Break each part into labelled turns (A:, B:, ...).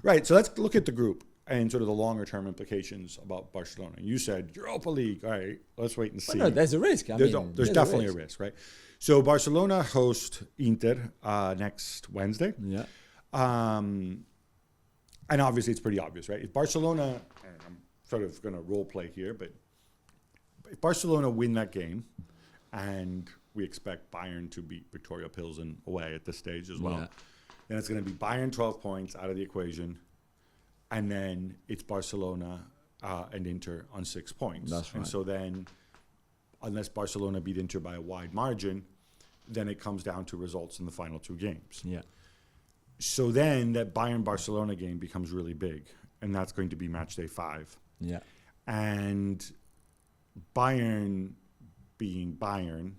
A: Right, so let's look at the group and sort of the longer term implications about Barcelona. You said Europa League. All right, let's wait and see.
B: Well, no, there's a risk.
A: There's definitely a risk, right? So Barcelona host Inter next Wednesday.
B: Yeah.
A: And obviously it's pretty obvious, right? If Barcelona, and I'm sort of going to role play here, but if Barcelona win that game, and we expect Bayern to beat Victoria Pilsen away at this stage as well, then it's going to be Bayern 12 points out of the equation, and then it's Barcelona and Inter on 6 points.
B: That's right.
A: And so then, unless Barcelona beat Inter by a wide margin, then it comes down to results in the final two games.
B: Yeah.
A: So then that Bayern-Barcelona game becomes really big, and that's going to be match day 5.
B: Yeah.
A: And Bayern being Bayern,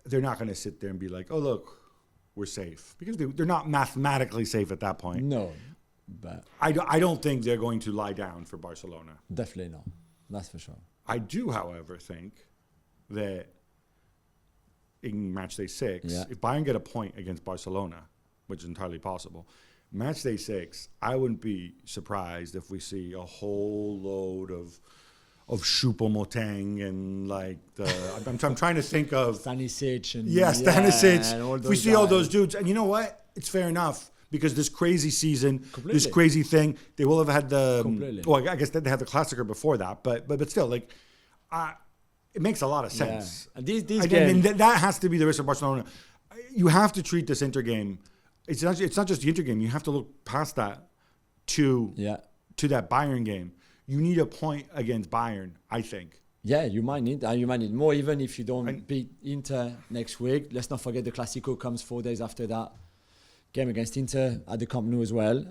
A: they're not going to sit there and be like, oh, look, we're safe. Because they're not mathematically safe at that point.
B: No. But
A: I don't think they're going to lie down for Barcelona.
B: definitely not. That's for sure.
A: I do, however, think that in match day 6, if Bayern get a point against Barcelona, which is entirely possible, match day 6, I wouldn't be surprised if we see a whole load of Choupo-Moting and like I'm trying to think of
B: Stanisic and
A: Stanisic.
B: and all
A: If
B: those
A: we see
B: guys.
A: all those dudes, and you know what? It's fair enough because this crazy season, this crazy thing, they will have had the. Well, I guess they had the Classicer before that, but still, like, it makes a lot of sense.
B: And these games,
A: that has to be the risk of Barcelona. You have to treat this Inter game. It's not just the Inter game. You have to look past that to that Bayern game. You need a point against Bayern, I think.
B: Yeah, you might need more, even if you don't beat Inter next week. Let's not forget the Classico comes 4 days after that game against Inter at the Camp Nou as well.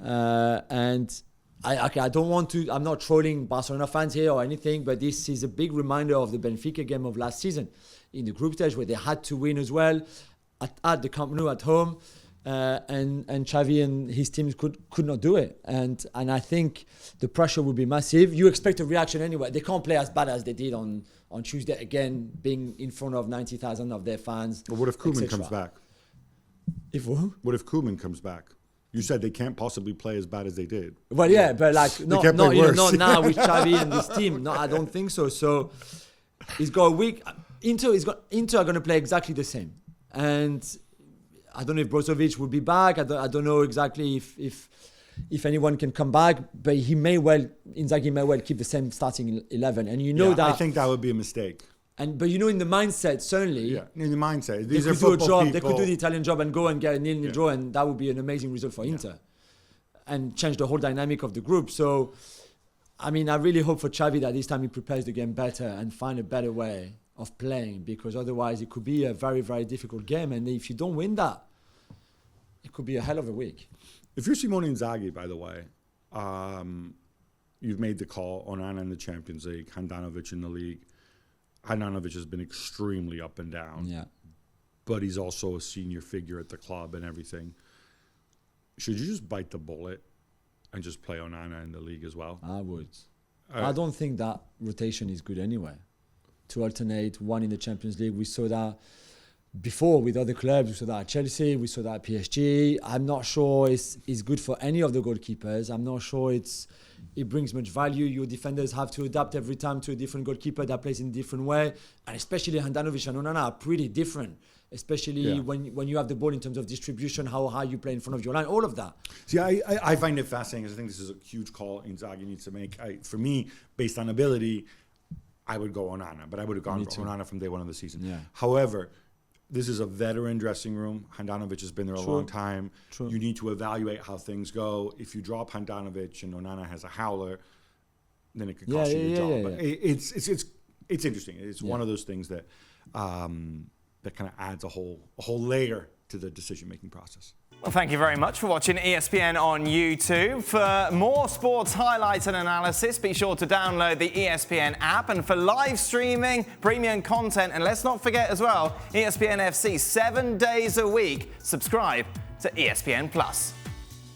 B: And I don't want to. I'm not trolling Barcelona fans here or anything, but this is a big reminder of the Benfica game of last season in the group stage where they had to win as well at the Camp Nou at home. And Xavi and his teams could not do it, and I think the pressure would be massive. You expect a reaction anyway. They can't play as bad as they did on Tuesday again, being in front of 90,000 of their fans.
A: But what if Koeman comes back?
B: If what?
A: What if Koeman comes back? You said they can't possibly play as bad as they did.
B: Well, yeah, but like not now with Xavi and this team. No, I don't think so. So he's got a week. Inter are going to play exactly the same, and I don't know if Brozovic will be back. I don't know exactly if anyone can come back, but Inzaghi may well keep the same starting 11. And you know that
A: I think that would be a mistake.
B: But you know, in the mindset, certainly,
A: in the mindset,
B: they could do a job. They could do the Italian job and go and get a 0-0 draw, and that would be an amazing result for Inter, and change the whole dynamic of the group. So, I mean, I really hope for Xavi that this time he prepares the game better and find a better way of playing, because otherwise it could be a very, very difficult game, and if you don't win that, it could be a hell of a week.
A: If you're Simone Inzaghi, by the way, you've made the call on Onana in the Champions League, Handanovic in the league. Handanovic has been extremely up and down, but he's also a senior figure at the club and everything. Should you just bite the bullet and just play Onana in the league as well?
B: I would. I don't think that rotation is good anyway. To alternate one in the Champions League. We saw that before with other clubs. We saw that at Chelsea. We saw that at PSG. I'm not sure it's good for any of the goalkeepers. I'm not sure it brings much value. Your defenders have to adapt every time to a different goalkeeper that plays in a different way. And especially Handanovic and Onana are pretty different, especially when you have the ball in terms of distribution, how high you play in front of your line, all of that.
A: See, I find it fascinating because I think this is a huge call Inzaghi needs to make. For me, based on ability, I would go Onana, but I would have gone Onana from day one of the season.
B: Yeah.
A: However, this is a veteran dressing room. Handanovic has been there a long time.
B: True.
A: You need to evaluate how things go. If you drop Handanovic and Onana has a howler, then it could cost you your job. But it's interesting. It's one of those things that that kind of adds a whole layer to the decision-making process.
C: Well, thank you very much for watching ESPN on YouTube. For more sports highlights and analysis, be sure to download the ESPN app. And for live streaming, premium content, and let's not forget as well, ESPN FC 7 days a week. Subscribe to ESPN+.